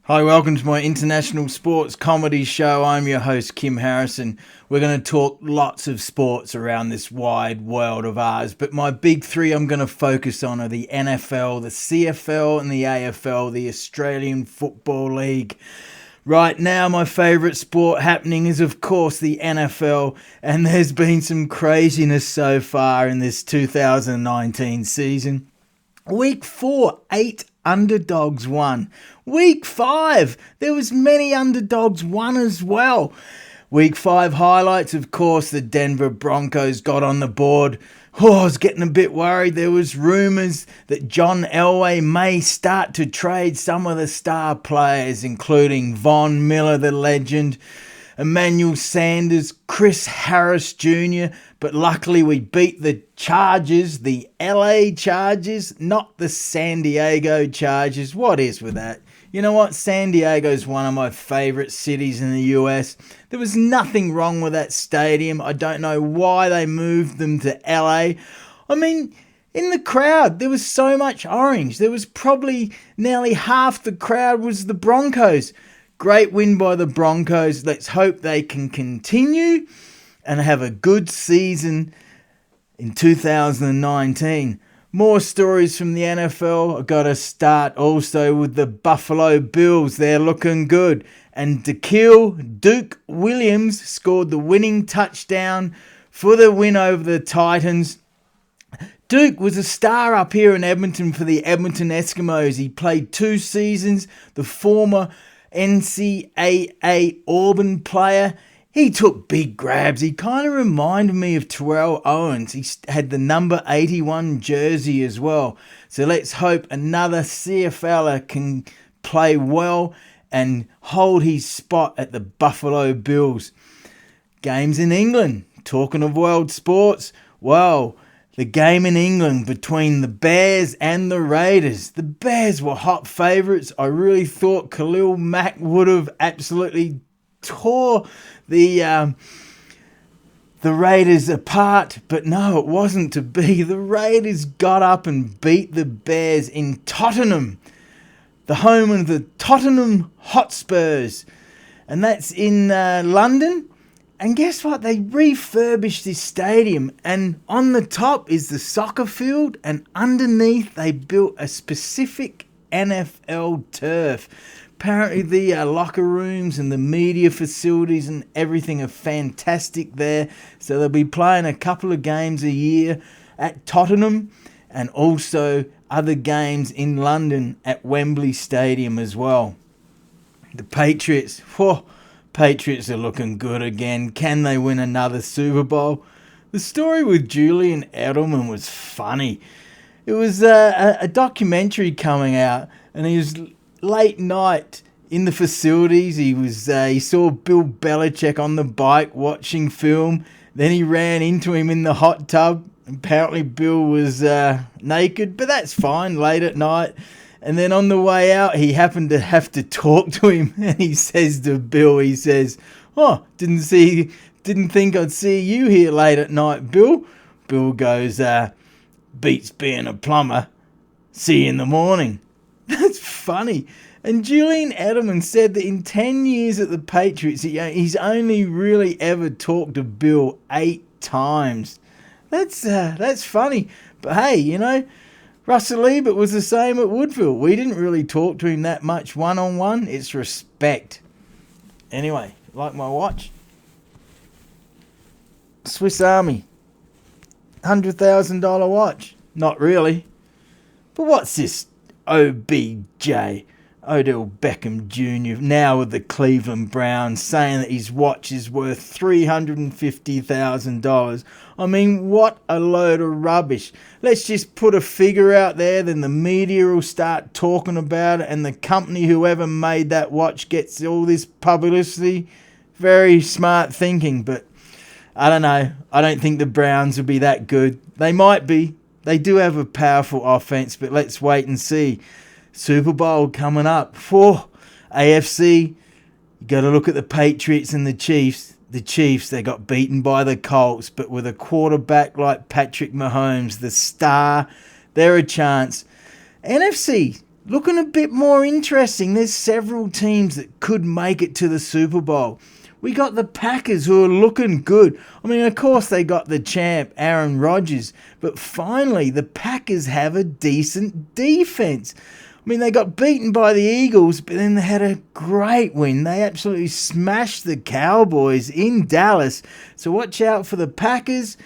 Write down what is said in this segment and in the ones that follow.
Hi, welcome to my international sports comedy show. I'm your host, Kym Harrison. We're going to talk lots of sports around this wide world of ours, but my big three I'm going to focus on are the NFL, the CFL and the AFL, the Australian Football League. Right now, my favourite sport happening is, of course, the NFL, and there's been some craziness so far in this 2019 season. Week 4, 8 underdogs won. Week 5, there was many underdogs won as well. Week 5 highlights, of course, the Denver Broncos got on the board. I was getting a bit worried. There was rumours that John Elway may start to trade some of the star players, including Von Miller, the legend, Emmanuel Sanders, Chris Harris Jr., but luckily we beat the Chargers, the LA Chargers, not the San Diego Chargers. What is with that? You know what? San Diego is one of my favourite cities in the US. There was nothing wrong with that stadium. I don't know why they moved them to LA. I mean, in the crowd, there was so much orange. There was probably nearly half the crowd was the Broncos. Great win by the Broncos. Let's hope they can continue and have a good season in 2019. More stories from the NFL. I've got to start also with the Buffalo Bills. They're looking good. And Duke Williams scored the winning touchdown for the win over the Titans. Duke was a star up here in Edmonton for the Edmonton Eskimos. He played 2 seasons. The former NCAA Auburn player. He took big grabs. He kind of reminded me of Terrell Owens. He had the number 81 jersey as well. So let's hope another CFLer can play well and hold his spot at the Buffalo Bills. Games in England. Talking of world sports, well, the game in England between the Bears and the Raiders. The Bears were hot favourites. I really thought Khalil Mack would have absolutely tore the Raiders apart, but no, it wasn't to be. The Raiders got up and beat the Bears in Tottenham, the home of the Tottenham Hotspurs, and that's in London. And guess what? They refurbished this stadium, and on the top is the soccer field, and underneath they built a specific NFL turf. Apparently the locker rooms and the media facilities and everything are fantastic there. So they'll be playing a couple of games a year at Tottenham and also other games in London at Wembley Stadium as well. The Patriots, Patriots are looking good again. Can they win another Super Bowl? The story with Julian Edelman was funny. It was a documentary coming out, and he was late night in the facilities. He saw Bill Belichick on the bike watching film. Then he ran into him in the hot tub. Apparently Bill was naked, but that's fine, late at night. And then on the way out, he happened to have to talk to him, and he says to Bill, he says, didn't think I'd see you here late at night, Bill. Bill goes, beats being a plumber. See you in the morning. That's funny. And Julian Edelman said that in 10 years at the Patriots, he's only really ever talked to Bill 8 times. That's funny. But hey, Russell Ebert was the same at Woodville. We didn't really talk to him that much one-on-one. It's respect. Anyway, like my watch? Swiss Army. $100,000 watch. Not really. But what's this OBJ? Odell Beckham Jr. now with the Cleveland Browns saying that his watch is worth $350,000. I mean, what a load of rubbish. Let's just put a figure out there, then the media will start talking about it, and the company, whoever made that watch, gets all this publicity. Very smart thinking, but I don't know. I don't think the Browns will be that good. They might be. They do have a powerful offense, but let's wait and see. Super Bowl coming up. AFC, you got to look at the Patriots and the Chiefs. The Chiefs, they got beaten by the Colts, but with a quarterback like Patrick Mahomes, the star, they're a chance. NFC, looking a bit more interesting. There's several teams that could make it to the Super Bowl. We got the Packers, who are looking good. I mean, of course, they got the champ, Aaron Rodgers. But finally, the Packers have a decent defense. I mean, they got beaten by the Eagles, but then they had a great win. They absolutely smashed the Cowboys in Dallas. So watch out for the Packers.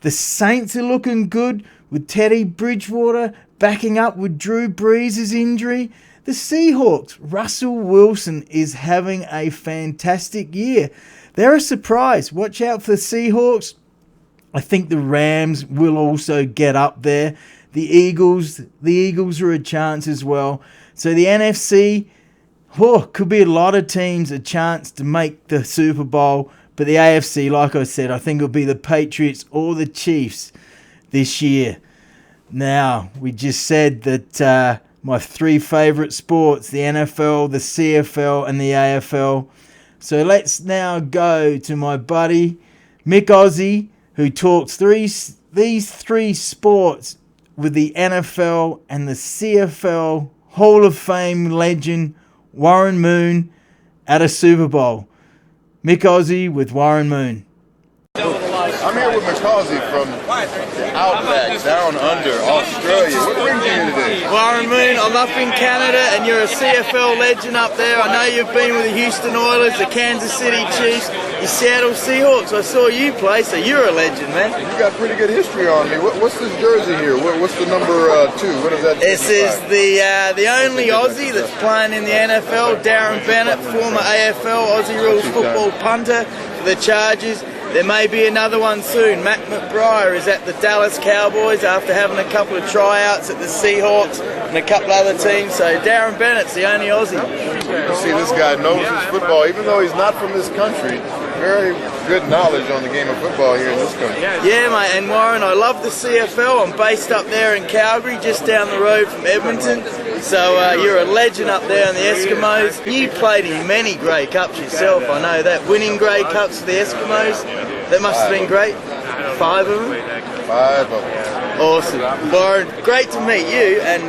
The Saints are looking good with Teddy Bridgewater backing up with Drew Brees' injury. The Seahawks, Russell Wilson is having a fantastic year. They're a surprise. Watch out for the Seahawks. I think the Rams will also get up there. The Eagles are a chance as well. So the NFC, could be a lot of teams a chance to make the Super Bowl. But the AFC, like I said, I think it'll be the Patriots or the Chiefs this year. Now, we just said that my three favourite sports, the NFL, the CFL and the AFL. So let's now go to my buddy Myk Aussie, who talks these three sports with the NFL and the CFL Hall of Fame legend Warren Moon at a Super Bowl. Myk Aussie with Warren Moon. I'm here with Myk Aussie from Outback, Down Under, Australia. What brings you here today? Warren Moon, I'm up in Canada and you're a CFL legend up there. I know you've been with the Houston Oilers, the Kansas City Chiefs, the Seattle Seahawks. I saw you play, so you're a legend, man. You got pretty good history on me. What's this jersey here? What's the number 2? What does that This is the only Aussie that's playing in the NFL, Darren Bennett, former AFL Aussie Rules football punter for the Chargers. There may be another one soon. Matt McBride is at the Dallas Cowboys after having a couple of tryouts at the Seahawks and a couple other teams. So Darren Bennett's the only Aussie. You see, this guy knows his football, even though he's not from this country. Very good knowledge on the game of football here in this country. Yeah, mate. And Warren, I love the CFL. I'm based up there in Calgary, just down the road from Edmonton. So you're a legend up there in the Eskimos. You played in many Grey Cups yourself, I know that. Winning Grey Cups for the Eskimos. That must have been great. 5 of them? 5 of them. Awesome. Warren, great to meet you and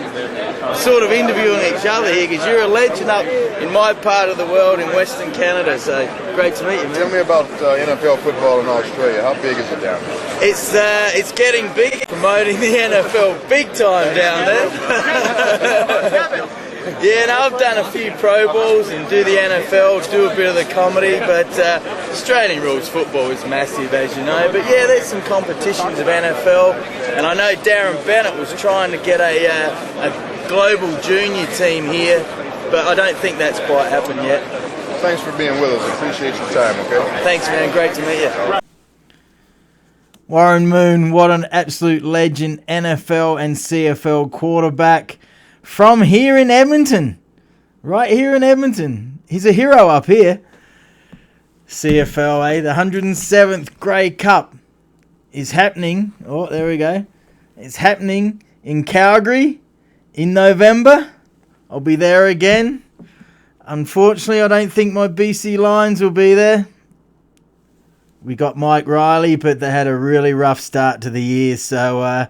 sort of interviewing each other here because you're a legend up in my part of the world in Western Canada. So great to meet you, man. Tell me about NFL football in Australia. How big is it down there? It's getting big. Promoting the NFL big time down there. Yeah, no, I've done a few Pro Bowls and do the NFL, do a bit of the comedy, but Australian rules football is massive, as you know. But yeah, there's some competitions of NFL, and I know Darren Bennett was trying to get a global junior team here, but I don't think that's quite happened yet. Thanks for being with us. Appreciate your time, okay? Thanks, man. Great to meet you. Warren Moon, what an absolute legend, NFL and CFL quarterback. From here in Edmonton, right here in Edmonton. He's a hero up here. CFL, the 107th Grey Cup is happening. Oh, there we go. It's happening in Calgary in November. I'll be there again. Unfortunately, I don't think my BC Lions will be there. We got Mike Riley, but they had a really rough start to the year. So,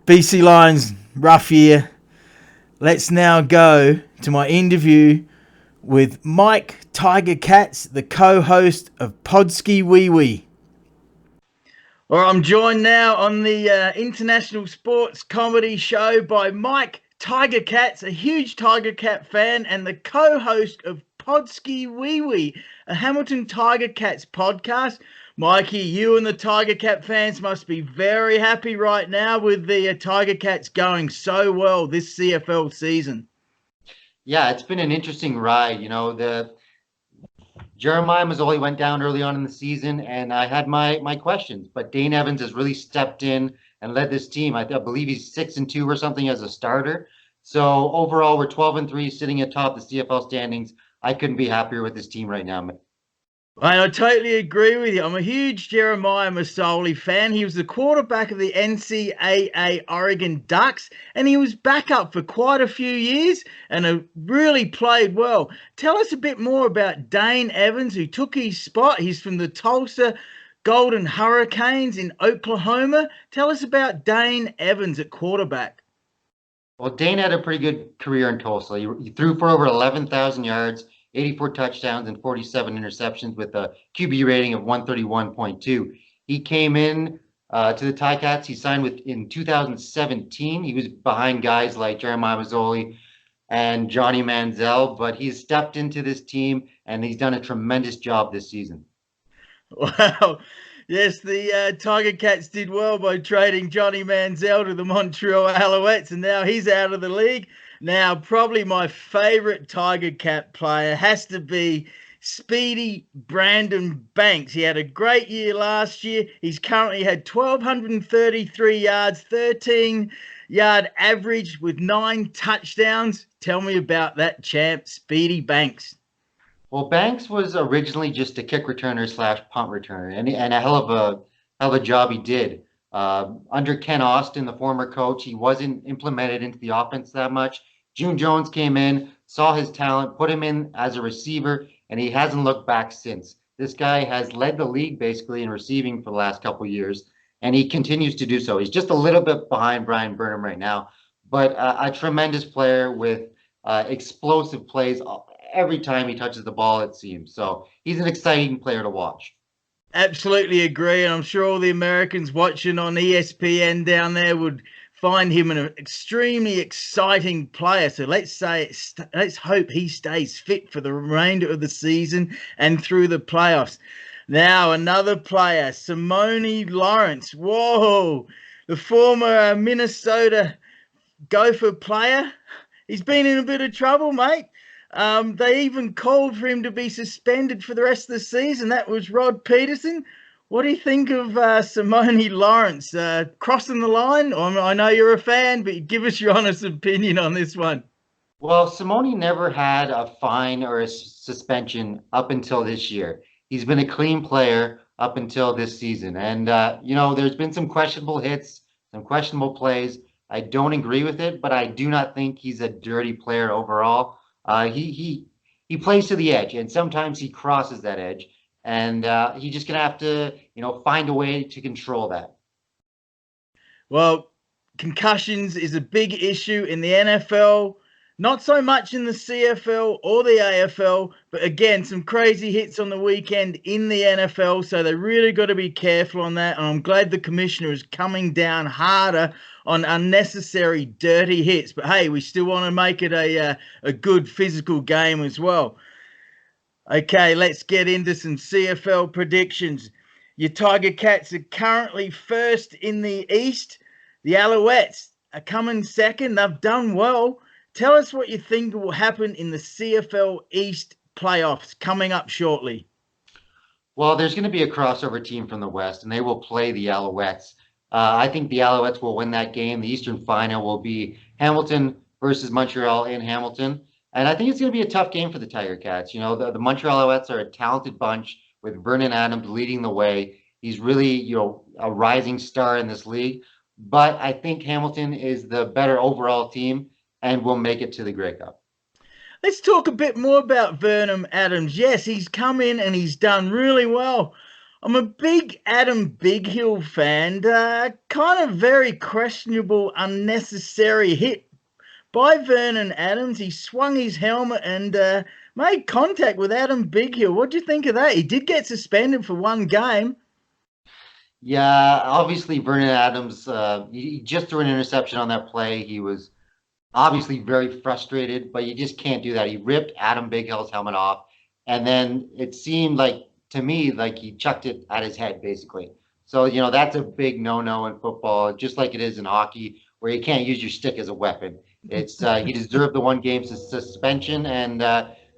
BC Lions, rough year. Let's now go to my interview with Mike Tiger Cats, the co-host of Podskee Wee Wee. Well, I'm joined now on the international sports comedy show by Mike Tiger Cats, a huge Tiger Cat fan and the co-host of Podskee Wee Wee, a Hamilton Tiger Cats podcast. Mikey, you and the Tiger Cat fans must be very happy right now with the Tiger Cats going so well this CFL season. Yeah, it's been an interesting ride. You know, the Jeremiah Mazzoli went down early on in the season, and I had my questions. But Dane Evans has really stepped in and led this team. I believe he's 6-2 or something as a starter. So overall, we're 12-3, sitting atop the CFL standings. I couldn't be happier with this team right now. I totally agree with you. I'm a huge Jeremiah Mazzoli fan. He was the quarterback of the NCAA Oregon Ducks, and he was backup for quite a few years and really played well. Tell us a bit more about Dane Evans, who took his spot. He's from the Tulsa Golden Hurricanes in Oklahoma. Tell us about Dane Evans at quarterback. Well, Dane had a pretty good career in Tulsa. He threw for over 11,000 yards, 84 touchdowns, and 47 interceptions with a QB rating of 131.2. He came in to the Ticats. He signed with in 2017. He was behind guys like Jeremiah Mazzoli and Johnny Manziel, but he's stepped into this team and he's done a tremendous job this season. Wow. Yes, the Tiger Cats did well by trading Johnny Manziel to the Montreal Alouettes, and now he's out of the league. Now, probably my favorite Tiger Cat player has to be Speedy Brandon Banks. He had a great year last year. He's currently had 1,233 yards, 13-yard average with 9 touchdowns. Tell me about that champ, Speedy Banks. Well, Banks was originally just a kick returner slash punt returner, and a hell of a job he did. Under Ken Austin, the former coach, he wasn't implemented into the offense that much. June Jones came in, saw his talent, put him in as a receiver, and he hasn't looked back since. This guy has led the league basically in receiving for the last couple of years, and he continues to do so. He's just a little bit behind Brian Burnham right now, but a tremendous player with explosive plays every time he touches the ball, it seems. So he's an exciting player to watch. Absolutely agree, and I'm sure all the Americans watching on ESPN down there would find him an extremely exciting player. So let's hope he stays fit for the remainder of the season and through the playoffs. Now another player, Simone Lawrence. Whoa, the former Minnesota Gopher player. He's been in a bit of trouble, mate. They even called for him to be suspended for the rest of the season. That was Rod Peterson. What do you think of Simone Lawrence crossing the line? I know you're a fan, but give us your honest opinion on this one. Well, Simone never had a fine or a suspension up until this year. He's been a clean player up until this season. And, there's been some questionable hits, some questionable plays. I don't agree with it, but I do not think he's a dirty player overall. He plays to the edge, and sometimes he crosses that edge, and he's just gonna have to, find a way to control that. Well, concussions is a big issue in the NFL. Not so much in the CFL or the AFL, but again, some crazy hits on the weekend in the NFL. So they really got to be careful on that. And I'm glad the commissioner is coming down harder on unnecessary dirty hits. But hey, we still want to make it a good physical game as well. Okay, let's get into some CFL predictions. Your Tiger Cats are currently first in the East. The Alouettes are coming second. They've done well. Tell us what you think will happen in the CFL East playoffs coming up shortly. Well, there's going to be a crossover team from the West, and they will play the Alouettes. I think the Alouettes will win that game. The Eastern Final will be Hamilton versus Montreal in Hamilton. And I think it's going to be a tough game for the Tiger Cats. The Montreal Alouettes are a talented bunch with Vernon Adams leading the way. He's really, a rising star in this league. But I think Hamilton is the better overall team and will make it to the Grey Cup. Let's talk a bit more about Vernon Adams. Yes, he's come in and he's done really well. I'm a big Adam Bighill fan. Kind of very questionable, unnecessary hit by Vernon Adams. He swung his helmet and made contact with Adam Bighill. What do you think of that? He did get suspended for one game. Yeah, obviously Vernon Adams, he just threw an interception on that play. He was obviously very frustrated, but you just can't do that. He ripped Adam Bighill's helmet off, and then it seemed to me like he chucked it at his head, basically. So, that's a big no-no in football, just like it is in hockey, where you can't use your stick as a weapon. It's he deserved the 1 game suspension, and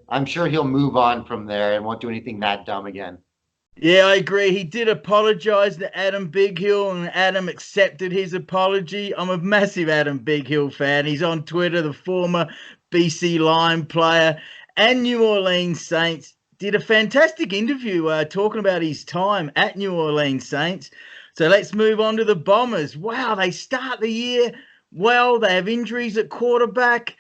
I'm sure he'll move on from there and won't do anything that dumb again. Yeah, I agree. He did apologize to Adam Bighill, and Adam accepted his apology. I'm a massive Adam Bighill fan. He's on Twitter, the former BC Lion player and New Orleans Saints. Did a fantastic interview talking about his time at New Orleans Saints. So let's move on to the Bombers. Wow, they start the year well. They have injuries at quarterback.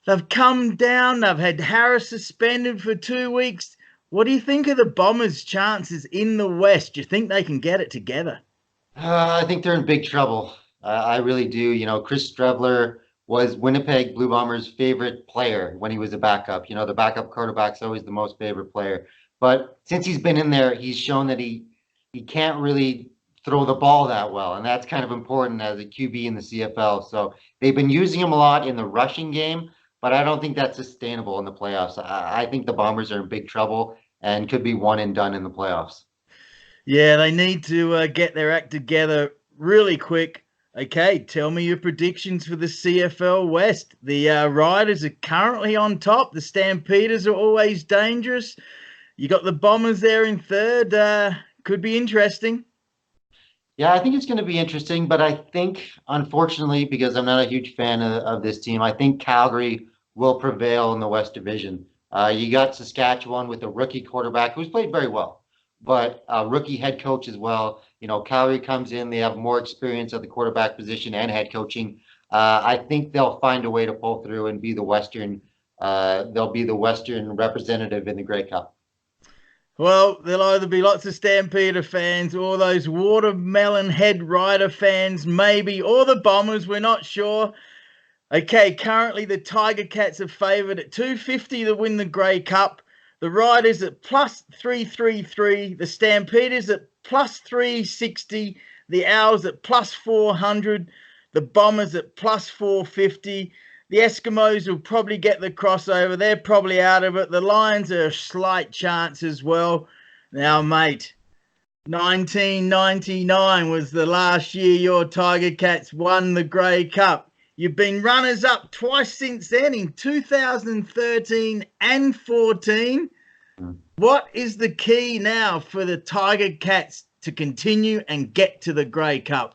They've come down. They've had Harris suspended for 2 weeks. What do you think of the Bombers' chances in the West? Do you think they can get it together? I think they're in big trouble. I really do. Chris Streveler was Winnipeg Blue Bombers' favorite player when he was a backup. You know, the backup quarterback's always the most favorite player. But since he's been in there, he's shown that he can't really throw the ball that well, and that's kind of important as a QB in the CFL. So they've been using him a lot in the rushing game, but I don't think that's sustainable in the playoffs. I think the Bombers are in big trouble and could be one and done in the playoffs. Yeah, they need to get their act together really quick. Okay, tell me your predictions for the CFL West. The Riders are currently on top. The Stampeders are always dangerous. You got the Bombers there in third. Could be interesting. Yeah, I think it's going to be interesting, but I think, unfortunately, because I'm not a huge fan of this team, I think Calgary will prevail in the West Division. You got Saskatchewan with a rookie quarterback who's played very well, but a rookie head coach as well. You know, Calgary comes in, they have more experience at the quarterback position and head coaching. I think they'll find a way to pull through and be the Western. They'll be the Western representative in the Grey Cup. Well, there'll either be lots of Stampeder fans or those Watermelon Head Rider fans, maybe, or the Bombers. We're not sure. Okay, currently the Tiger Cats are favoured at 250 to win the Grey Cup. The Riders at plus 333. The Stampeders at plus 360. The Owls at plus 400. The Bombers at plus 450. The Eskimos will probably get the crossover. They're probably out of it. The Lions are a slight chance as well. Now, mate, 1999 was the last year your Tiger Cats won the Grey Cup. You've been runners-up twice since then, in 2013 and 14. What is the key now for the Tiger Cats to continue and get to the Grey Cup?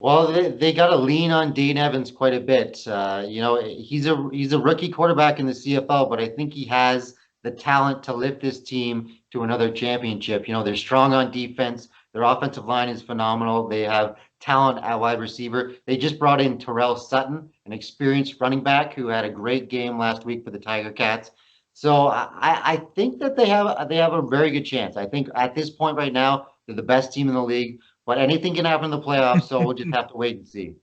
Well, they got to lean on Dane Evans quite a bit. You know, he's a rookie quarterback in the CFL, but I think he has the talent to lift this team to another championship. You know, they're strong on defense. Their offensive line is phenomenal. They have talent at wide receiver. They just brought in Terrell Sutton, an experienced running back who had a great game last week for the Tiger Cats. So I think that they have a very good chance. I think at this point right now, they're the best team in the league. But anything can happen in the playoffs, so we'll just have to wait and see.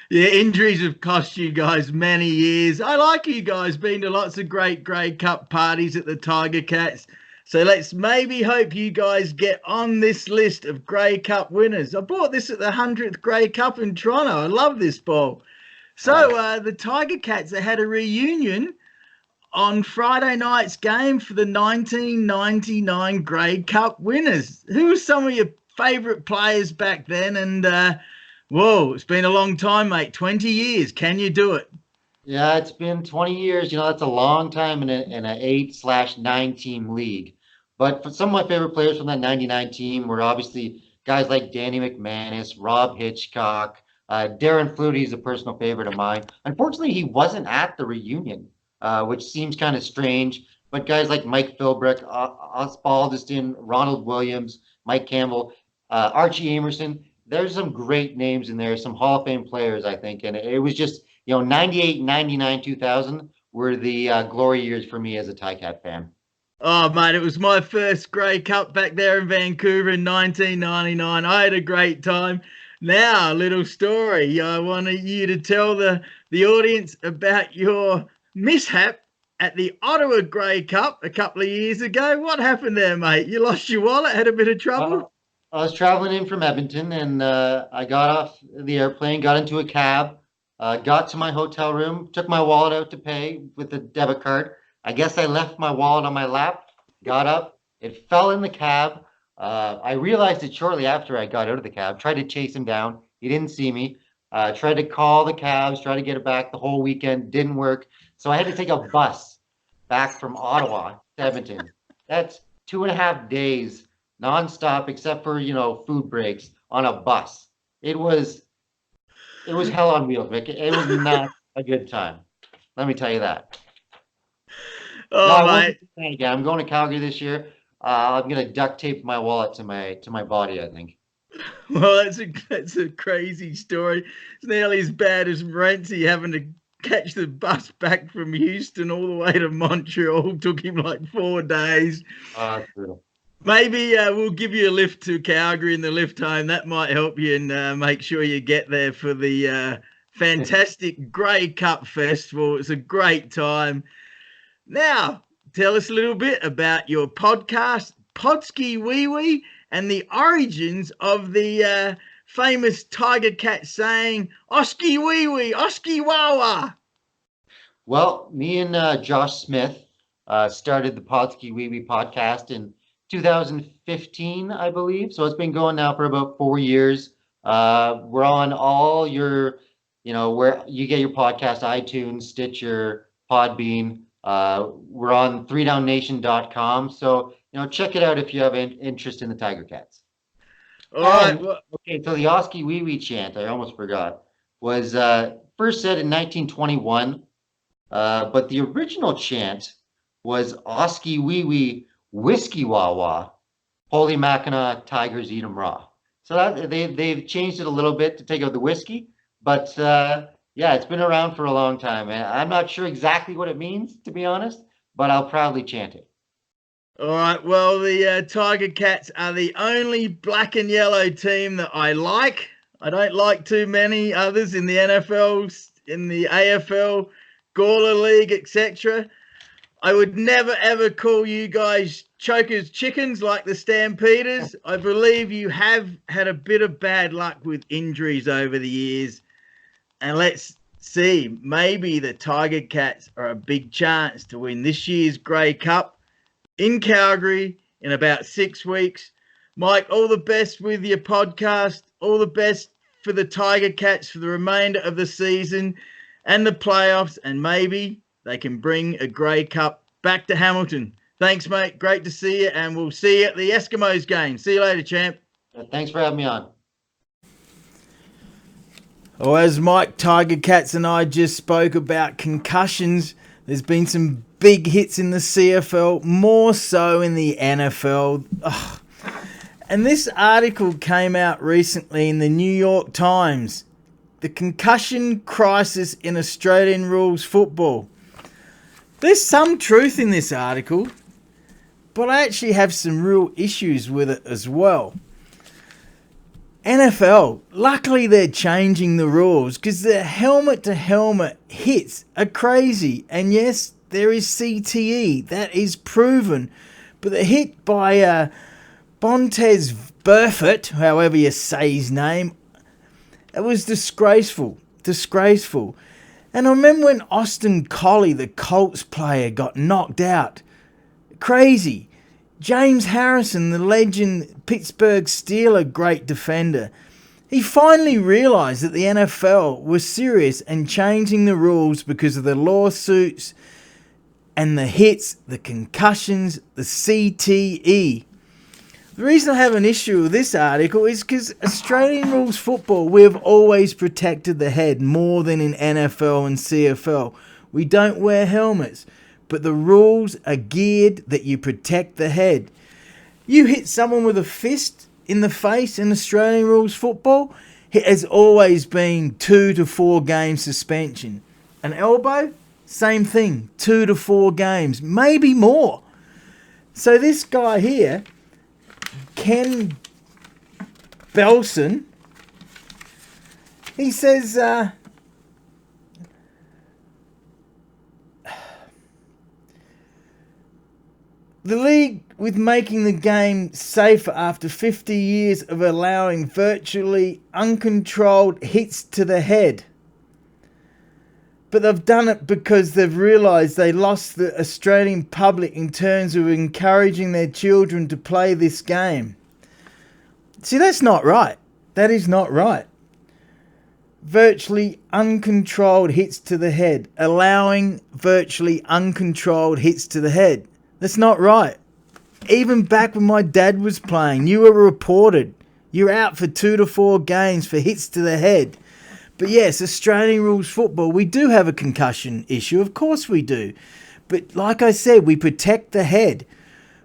Yeah, injuries have cost you guys many years. I like you guys. Been to lots of great Grey Cup parties at the Tiger Cats. So let's maybe hope you guys get on this list of Grey Cup winners. I bought this at the 100th Grey Cup in Toronto. I love this bowl. So the Tiger Cats, they had a reunion on Friday night's game for the 1999 Grey Cup winners. Who were some of your favourite players back then? And whoa, it's been a long time, mate. 20 years. Can you do it? Yeah, it's been 20 years. You know, that's a long time in an 8/9 team league. But for some of my favorite players from that 99 team were obviously guys like Danny McManus, Rob Hitchcock, Darren Flutie is a personal favorite of mine. Unfortunately, he wasn't at the reunion, which seems kind of strange. But guys like Mike Philbrick, Osbaldiston, Ronald Williams, Mike Campbell, Archie Amerson, there's some great names in there, some Hall of Fame players, I think. And it was just, you know, 98, 99, 2000 were the glory years for me as a Ticat fan. Oh, mate, it was my first Grey Cup back there in Vancouver in 1999. I had a great time. Now, a little story. I wanted you to tell the audience about your mishap at the Ottawa Grey Cup a couple of years ago. What happened there, mate? You lost your wallet, had a bit of trouble? I was traveling in from Edmonton, and I got off the airplane, got into a cab, got to my hotel room, took my wallet out to pay with a debit card. I guess I left my wallet on my lap, got up, it fell in the cab. I realized it shortly after I got out of the cab, tried to chase him down. He didn't see me. Tried to call the cabs, tried to get it back the whole weekend, didn't work. So I had to take a bus back from Ottawa to Edmonton. That's 2.5 days nonstop, except for, you know, food breaks on a bus. It was hell on wheels, Vic. It was not a good time. Let me tell you that. Oh, mate. Again, I'm going to Calgary this year. I'm gonna duct tape my wallet to my body, I think. Well, that's a crazy story. It's nearly as bad as Renzi having to catch the bus back from Houston all the way to Montreal. Took him like 4 days. That's brutal. Maybe we'll give you a lift to Calgary and the lift home. That might help you and make sure you get there for the Fantastic Grey Cup Festival. It's a great time. Now, tell us a little bit about your podcast, Podskee Wee Wee, and the origins of the famous Tiger Cat saying, Oski Wee Wee, Oski Wawa. Well, me and Josh Smith started the Podskee Wee Wee podcast in 2015, I believe. So it's been going now for about 4 years. We're on all your, where you get your podcast, iTunes, Stitcher, Podbean. We're on 3downnation.com. So, check it out if you have interest in the Tiger Cats. All right. Okay, so the Oski Wee Wee chant, I almost forgot, was first said in 1921. But the original chant was Oski Wee Wee Whiskey Wawa, Holy Mackinac Tigers Eat 'em Raw. So that they've changed it a little bit to take out the whiskey, but yeah, it's been around for a long time, and I'm not sure exactly what it means, to be honest, but I'll proudly chant it. All right, well, the Tiger Cats are the only black and yellow team that I like. I don't like too many others in the NFL, in the AFL, Gawler League, etc. I would never ever call you guys chokers chickens like the Stampeders. I believe you have had a bit of bad luck with injuries over the years. And let's see, maybe the Tiger Cats are a big chance to win this year's Grey Cup in Calgary in about 6 weeks. Mike, all the best with your podcast. All the best for the Tiger Cats for the remainder of the season and the playoffs, and maybe they can bring a Grey Cup back to Hamilton. Thanks, mate. Great to see you, and we'll see you at the Eskimos game. See you later, champ. Thanks for having me on. Well, as Mike Tiger Cats and I just spoke about concussions, there's been some big hits in the CFL, more so in the NFL. Ugh. And this article came out recently in the New York Times. The concussion crisis in Australian rules football. There's some truth in this article, but I actually have some real issues with it as well. NFL, luckily they're changing the rules because the helmet-to-helmet hits are crazy. And yes, there is CTE, that is proven. But the hit by Bontez Burfict, however you say his name, it was disgraceful. And I remember when Austin Collie, the Colts player, got knocked out. Crazy. James Harrison, the legend Pittsburgh Steeler great defender. He finally realised that the NFL was serious and changing the rules because of the lawsuits and the hits, the concussions, the CTE. The reason I have an issue with this article is because Australian rules football, we have always protected the head more than in NFL and CFL. We don't wear helmets, but the rules are geared that you protect the head. You hit someone with a fist in the face in Australian rules football, it has always been 2 to 4 game suspension. An elbow, same thing, 2 to 4 games, maybe more. So this guy here, Ken Belson, he says the league with making the game safer after 50 years of allowing virtually uncontrolled hits to the head. But they've done it because they've realised they lost the Australian public in terms of encouraging their children to play this game. See, that's not right. That is not right. Virtually uncontrolled hits to the head. Allowing virtually uncontrolled hits to the head. That's not right. Even back when my dad was playing, you were reported. You're out for 2 to 4 games for hits to the head. But yes, Australian rules football, we do have a concussion issue. Of course we do. But like I said, we protect the head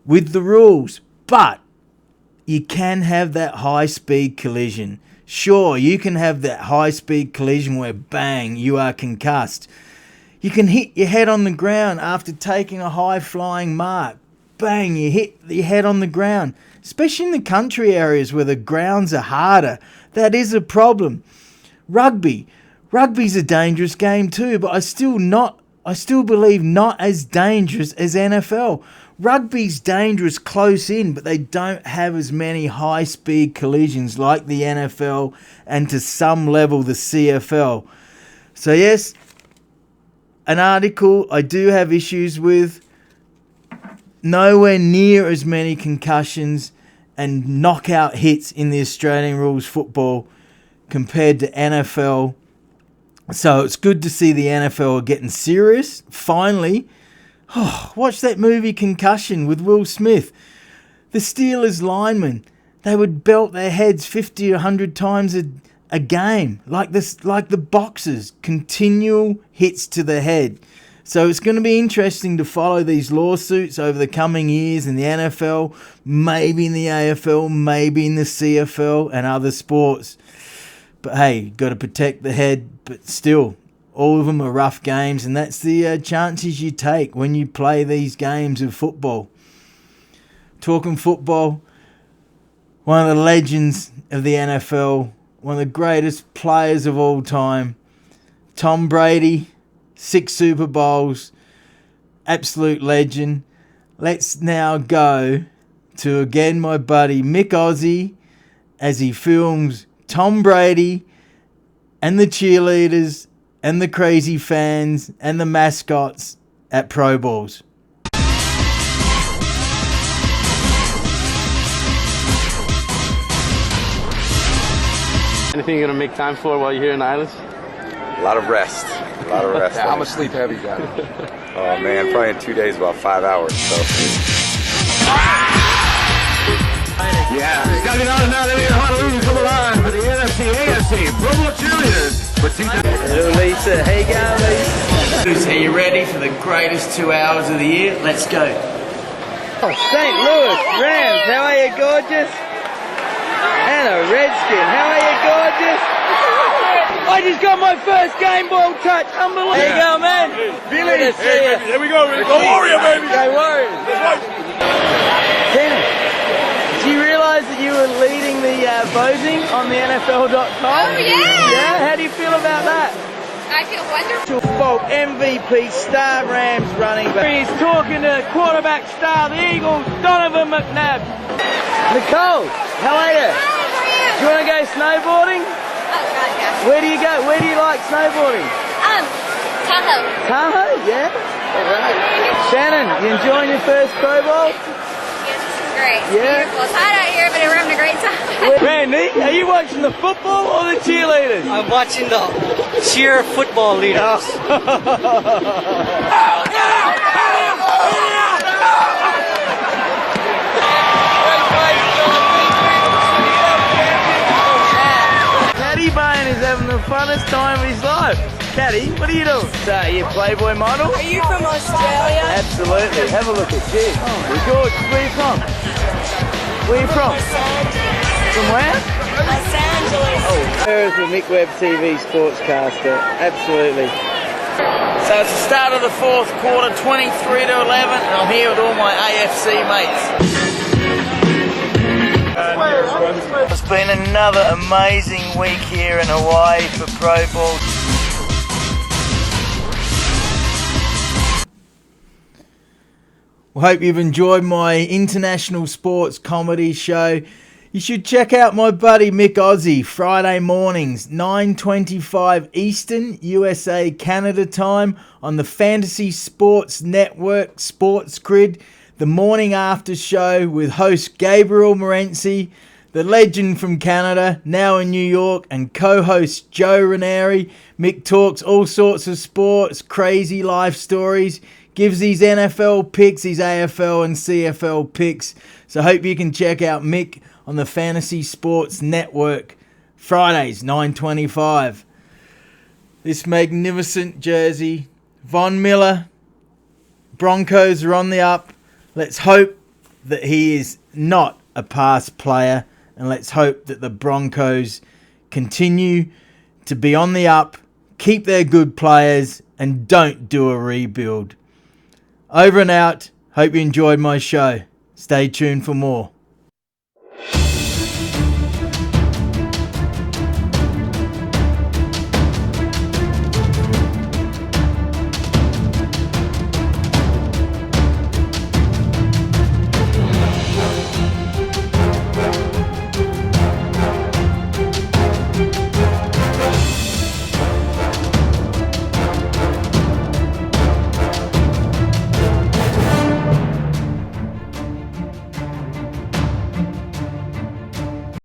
with the rules. But you can have that high-speed collision. Sure, you can have that high-speed collision where, bang, you are concussed. You can hit your head on the ground after taking a high-flying mark. Bang, you hit your head on the ground. Especially in the country areas where the grounds are harder. That is a problem. Rugby. Rugby's a dangerous game too, but I still believe not as dangerous as NFL. Rugby's dangerous close in, but they don't have as many high-speed collisions like the NFL and to some level the CFL. So yes, an article I do have issues with. Nowhere near as many concussions and knockout hits in the Australian rules football compared to NFL. So it's good to see the NFL are getting serious. Finally, watch that movie Concussion with Will Smith. The Steelers linemen, they would belt their heads 50 or 100 times a game. Like the boxers, continual hits to the head. So it's going to be interesting to follow these lawsuits over the coming years in the NFL, maybe in the AFL, maybe in the CFL and other sports. But hey, got to protect the head. But still, all of them are rough games, and that's the chances you take when you play these games of football. Talking football, one of the legends of the NFL, one of the greatest players of all time, Tom Brady. 6 Super Bowls, absolute legend. Let's now go to, again, my buddy Myk Aussie as he films Tom Brady and the cheerleaders and the crazy fans and the mascots at Pro Bowls. Anything you're going to make time for while you're here in the islands? A lot of rest. Yeah, how much sleep have you got? Oh man, probably in 2 days, about 5 hours. So. Yeah, it's got to be on now. Then we got Honolulu come alive for the NFC AFC Pro Bowl cheerleaders. Hello, Lisa. Hey, Lisa. Are you ready for the greatest 2 hours of the year? Let's go. Oh, St. Louis Rams, how are you, gorgeous? And a Redskin, how are you, gorgeous? I just got my first game ball touch. Unbelievable. There you go, man. Billy, here we go. Go Warrior, baby. Go Warriors. Tanner, did you realise that you were leading the voting on the NFL.com? Oh, yeah. Yeah? How do you feel about that? I feel wonderful. Bolt MVP star Rams running back. He's talking to quarterback star the Eagles, Donovan McNabb. Nicole, how are you? Do you want to go snowboarding? Oh, God, yeah. Where do you go? Where do you like snowboarding? Tahoe. Tahoe, yeah? Alright. Shannon, you enjoying your first Pro Bowl? Yes, this is great. It's Yeah. beautiful. It's hot out here, but we're having a great time. Randy, are you watching the football or the cheerleaders? I'm watching the cheer football leaders. Caddy Bane is having the funnest time of his life. Caddy, what are you doing? So, you Playboy model? Are you from Australia? Absolutely. Have a look at you. You're gorgeous. Where are you from? Where are you from? From where? Los Angeles. Oh, her is the Mick Webb TV sportscaster. Absolutely. So it's the start of the fourth quarter, 23-11, and I'm here with all my AFC mates. It's been another amazing week here in Hawaii for Pro Bowl. Well, hope you've enjoyed my international sports comedy show. You should check out my buddy Myk Aussie, Friday mornings, 9:25 Eastern, USA, Canada time, on the Fantasy Sports Network Sports Grid, the morning after show with host Gabriel Morency, the legend from Canada, now in New York, and co-host Joe Ranieri. Mick talks all sorts of sports, crazy life stories, gives these NFL picks, these AFL and CFL picks. So hope you can check out Mick on the Fantasy Sports Network, Fridays, 9:25. This magnificent jersey, Von Miller, Broncos are on the up. Let's hope that he is not a past player, and let's hope that the Broncos continue to be on the up, keep their good players, and don't do a rebuild. Over and out. Hope you enjoyed my show. Stay tuned for more.